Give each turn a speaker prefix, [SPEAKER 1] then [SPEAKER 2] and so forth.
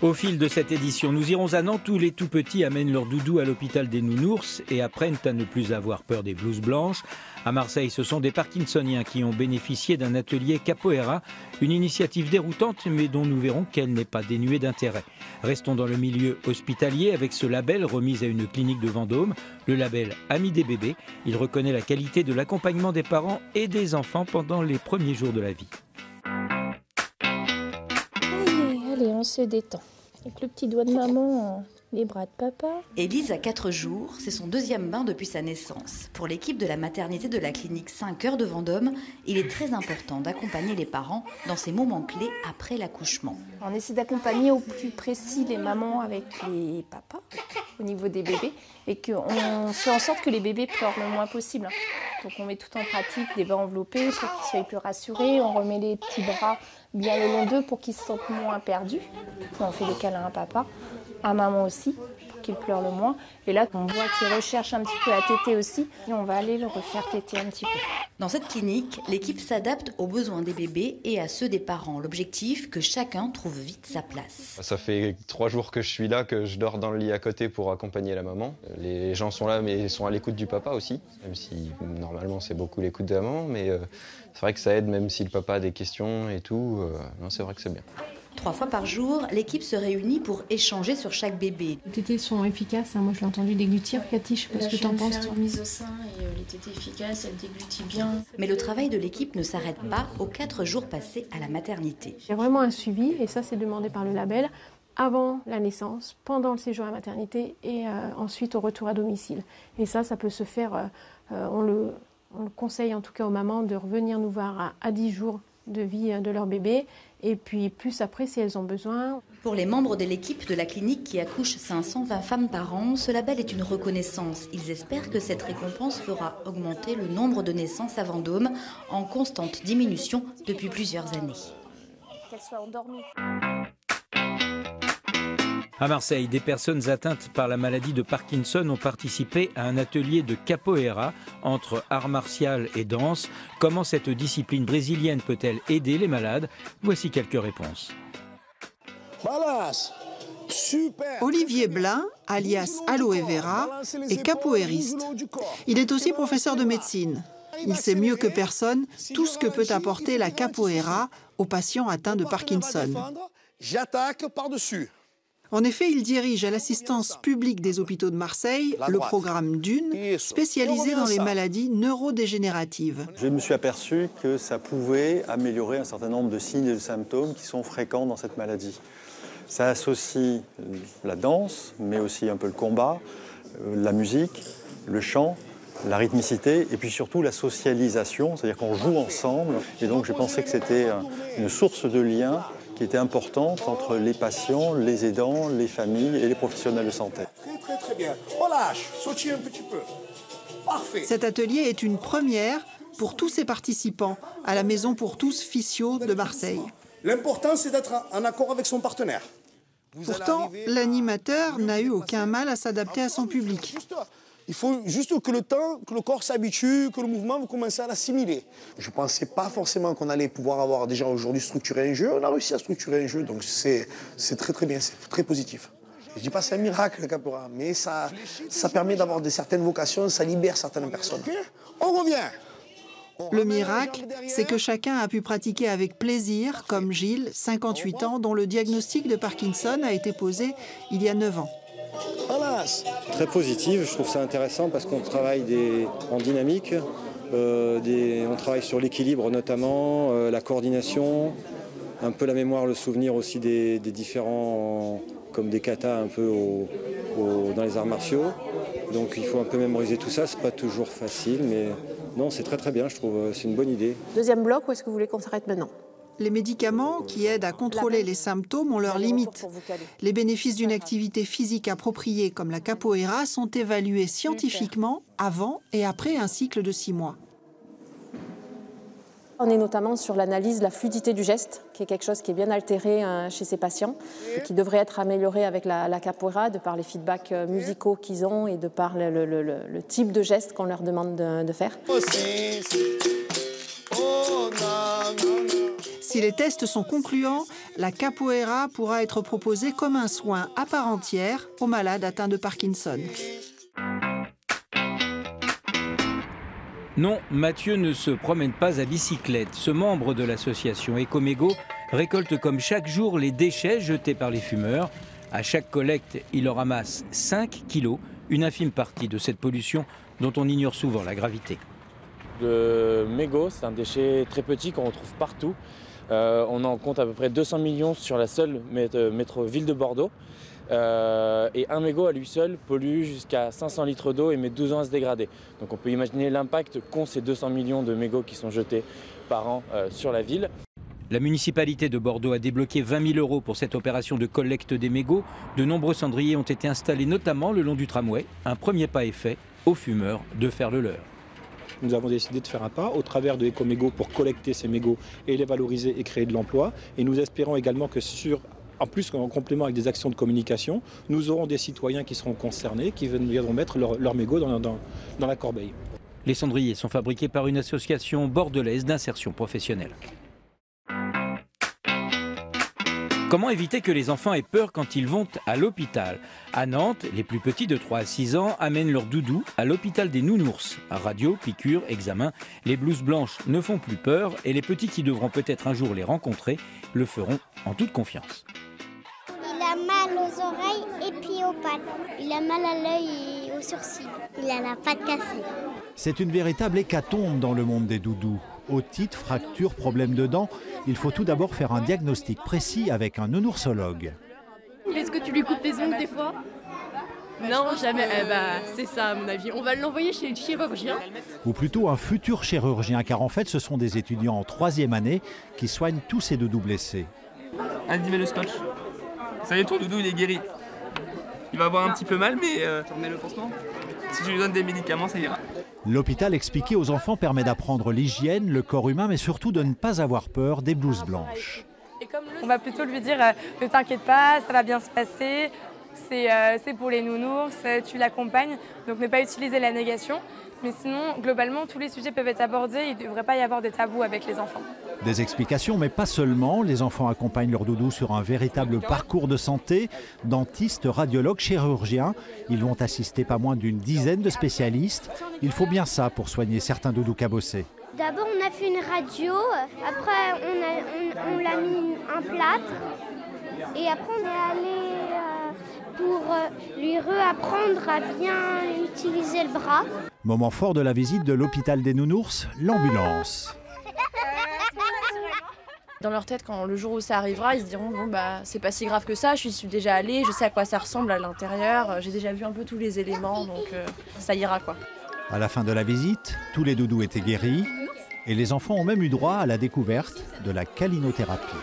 [SPEAKER 1] Au fil de cette édition, nous irons à Nantes où les tout-petits amènent leur doudou à l'hôpital des nounours et apprennent à ne plus avoir peur des blouses blanches. À Marseille, ce sont des Parkinsoniens qui ont bénéficié d'un atelier capoeira, une initiative déroutante mais dont nous verrons qu'elle n'est pas dénuée d'intérêt. Restons dans le milieu hospitalier avec ce label remis à une clinique de Vendôme, le label Ami des bébés. Il reconnaît la qualité de l'accompagnement des parents et des enfants pendant les premiers jours de la vie.
[SPEAKER 2] Allez, on se détend. Avec le petit doigt de maman, les bras de papa.
[SPEAKER 3] Élise a 4 jours, c'est son 2e bain depuis sa naissance. Pour l'équipe de la maternité de la clinique 5 heures de Vendôme, il est très important d'accompagner les parents dans ces moments clés après l'accouchement.
[SPEAKER 2] On essaie d'accompagner au plus précis les mamans avec les papas au niveau des bébés et qu'on fait en sorte que les bébés pleurent le moins possible. Donc on met tout en pratique des bains enveloppés pour qu'ils soient plus rassurés. On remet les petits bras bien le long d'eux pour qu'ils se sentent moins perdus. On fait des câlins à papa, à maman aussi, pour qu'ils pleurent le moins. Et là, on voit qu'ils recherchent un petit peu à téter aussi. Et on va aller le refaire téter un petit peu.
[SPEAKER 3] Dans cette clinique, l'équipe s'adapte aux besoins des bébés et à ceux des parents. L'objectif, que chacun trouve vite sa place.
[SPEAKER 4] Ça fait 3 jours que je suis là, que je dors dans le lit à côté pour accompagner la maman. Les gens sont là, mais ils sont à l'écoute du papa aussi. Même si, normalement, c'est beaucoup l'écoute de la maman. Mais c'est vrai que ça aide, même si le papa a des questions et tout. Non, c'est vrai que c'est bien.
[SPEAKER 3] 3 fois par jour, l'équipe se réunit pour échanger sur chaque bébé.
[SPEAKER 5] Les tétés sont efficaces, moi je l'ai entendu déglutir. Cathy, je sais pas ce que tu en penses.
[SPEAKER 6] J'ai remise au sein et les tétés efficaces, elles déglutit bien.
[SPEAKER 3] Mais le travail de l'équipe ne s'arrête pas aux 4 jours passés à la maternité.
[SPEAKER 5] J'ai vraiment un suivi, et ça c'est demandé par le label, avant la naissance, pendant le séjour à la maternité et ensuite au retour à domicile. Et ça peut se faire, on le conseille en tout cas aux mamans de revenir nous voir à 10 jours de vie de leur bébé, et puis plus après si elles ont besoin.
[SPEAKER 3] Pour les membres de l'équipe de la clinique qui accouche 520 femmes par an, ce label est une reconnaissance. Ils espèrent que cette récompense fera augmenter le nombre de naissances à Vendôme, en constante diminution depuis plusieurs années.
[SPEAKER 2] Qu'elles soient endormies.
[SPEAKER 1] À Marseille, des personnes atteintes par la maladie de Parkinson ont participé à un atelier de capoeira entre art martial et danse. Comment cette discipline brésilienne peut-elle aider les malades? Voici quelques réponses.
[SPEAKER 7] Olivier Blin, alias Aloe Vera, est capoeiriste. Il est aussi professeur de médecine. Il sait mieux que personne tout ce que peut apporter la capoeira aux patients atteints de Parkinson.
[SPEAKER 8] J'attaque par-dessus.
[SPEAKER 7] En effet, il dirige à l'assistance publique des hôpitaux de Marseille le programme DUNE, spécialisé dans les maladies neurodégénératives.
[SPEAKER 9] Je me suis aperçu que ça pouvait améliorer un certain nombre de signes et de symptômes qui sont fréquents dans cette maladie. Ça associe la danse, mais aussi un peu le combat, la musique, le chant, la rythmicité et puis surtout la socialisation, c'est-à-dire qu'on joue ensemble. Et donc j'ai pensé que c'était une source de lien qui était importante entre les patients, les aidants, les familles et les professionnels de santé.
[SPEAKER 8] Très bien. Relâche, sautille un petit peu. Parfait.
[SPEAKER 7] Cet atelier est une première pour tous ses participants à la Maison pour tous Physio de Marseille.
[SPEAKER 8] L'important, c'est d'être en accord avec son partenaire.
[SPEAKER 7] Pourtant, l'animateur n'a eu aucun mal à s'adapter à son public.
[SPEAKER 8] Il faut juste que le corps s'habitue, que le mouvement, vous commencez à l'assimiler. Je ne pensais pas forcément qu'on allait pouvoir avoir déjà aujourd'hui structuré un jeu. On a réussi à structurer un jeu, donc c'est très bien, c'est très positif. Je ne dis pas que c'est un miracle, le capoeira, mais ça permet d'avoir certaines vocations, ça libère certaines personnes. Okay, on revient.
[SPEAKER 7] Le miracle, c'est que chacun a pu pratiquer avec plaisir, comme Gilles, 58 ans, dont le diagnostic de Parkinson a été posé il y a 9 ans.
[SPEAKER 9] Très positive, je trouve ça intéressant parce qu'on travaille en dynamique, on travaille sur l'équilibre notamment, la coordination, un peu la mémoire, le souvenir aussi des différents, comme des katas un peu dans les arts martiaux. Donc il faut un peu mémoriser tout ça, c'est pas toujours facile, mais non, c'est très bien, je trouve, c'est une bonne idée.
[SPEAKER 5] Deuxième bloc, où est-ce que vous voulez qu'on s'arrête maintenant?
[SPEAKER 7] Les médicaments qui aident à contrôler les symptômes ont leurs limites. Les bénéfices d'une activité physique appropriée comme la capoeira sont évalués scientifiquement avant et après un cycle de 6 mois.
[SPEAKER 10] On est notamment sur l'analyse de la fluidité du geste, qui est quelque chose qui est bien altéré chez ces patients et qui devrait être amélioré avec la capoeira de par les feedbacks musicaux qu'ils ont et de par le type de geste qu'on leur demande de faire.
[SPEAKER 7] Si les tests sont concluants, la capoeira pourra être proposée comme un soin à part entière aux malades atteints de Parkinson.
[SPEAKER 1] Non, Mathieu ne se promène pas à bicyclette. Ce membre de l'association Ecomégo récolte comme chaque jour les déchets jetés par les fumeurs. À chaque collecte, il en ramasse 5 kilos, une infime partie de cette pollution dont on ignore souvent la gravité.
[SPEAKER 11] Le mégot, c'est un déchet très petit qu'on retrouve partout. On en compte à peu près 200 millions sur la seule ville de Bordeaux. Et un mégot à lui seul pollue jusqu'à 500 litres d'eau et met 12 ans à se dégrader. Donc on peut imaginer l'impact qu'ont ces 200 millions de mégots qui sont jetés par an sur la ville.
[SPEAKER 1] La municipalité de Bordeaux a débloqué 20 000 € pour cette opération de collecte des mégots. De nombreux cendriers ont été installés notamment le long du tramway. Un premier pas est fait aux fumeurs de faire le leur.
[SPEAKER 12] Nous avons décidé de faire un pas au travers de Ecomégo pour collecter ces mégots et les valoriser et créer de l'emploi. Et nous espérons également que en plus, en complément avec des actions de communication, nous aurons des citoyens qui seront concernés, qui viendront mettre leurs mégots dans la corbeille.
[SPEAKER 1] Les cendriers sont fabriqués par une association bordelaise d'insertion professionnelle. Comment éviter que les enfants aient peur quand ils vont à l'hôpital? À Nantes, les plus petits de 3 à 6 ans amènent leur doudou à l'hôpital des nounours. Radio, piqûres, examens, les blouses blanches ne font plus peur et les petits qui devront peut-être un jour les rencontrer le feront en toute confiance.
[SPEAKER 13] Il a mal aux oreilles et puis aux pattes. Il a mal à l'œil et aux sourcils. Il a la patte cassée.
[SPEAKER 14] C'est une véritable hécatombe dans le monde des doudous. Otite, fracture, problème de dents, il faut tout d'abord faire un diagnostic précis avec un nounoursologue.
[SPEAKER 15] Est-ce que tu lui coupes les ongles des fois? Non, jamais. C'est ça à mon avis. On va l'envoyer chez le chirurgien.
[SPEAKER 14] Ou plutôt un futur chirurgien, car en fait ce sont des étudiants en 3e année qui soignent tous ces doudous blessés.
[SPEAKER 16] Activez le scotch. Ça y est, ton doudou il est guéri. Il va avoir un petit peu mal, mais tu remets le pansement. Si je lui donne des médicaments, ça ira.
[SPEAKER 14] L'hôpital expliqué aux enfants permet d'apprendre l'hygiène, le corps humain, mais surtout de ne pas avoir peur des blouses blanches.
[SPEAKER 17] On va plutôt lui dire ne t'inquiète pas, ça va bien se passer, c'est pour les nounours, tu l'accompagnes, donc ne pas utiliser la négation. Mais sinon, globalement, tous les sujets peuvent être abordés, il ne devrait pas y avoir de tabous avec les enfants.
[SPEAKER 14] Des explications, mais pas seulement. Les enfants accompagnent leur doudou sur un véritable parcours de santé. Dentistes, radiologues, chirurgiens. Ils vont assister pas moins d'une dizaine de spécialistes. Il faut bien ça pour soigner certains doudous cabossés.
[SPEAKER 13] D'abord, on a fait une radio. Après, on l'a mis un plâtre. Et après, on est allé pour lui réapprendre à bien utiliser le bras.
[SPEAKER 14] Moment fort de la visite de l'hôpital des nounours, l'ambulance.
[SPEAKER 15] Dans leur tête, quand le jour où ça arrivera, ils se diront bon c'est pas si grave que ça, je suis déjà allée, je sais à quoi ça ressemble à l'intérieur, j'ai déjà vu un peu tous les éléments, donc ça ira quoi.
[SPEAKER 14] À la fin de la visite, tous les doudous étaient guéris et les enfants ont même eu droit à la découverte de la calinothérapie.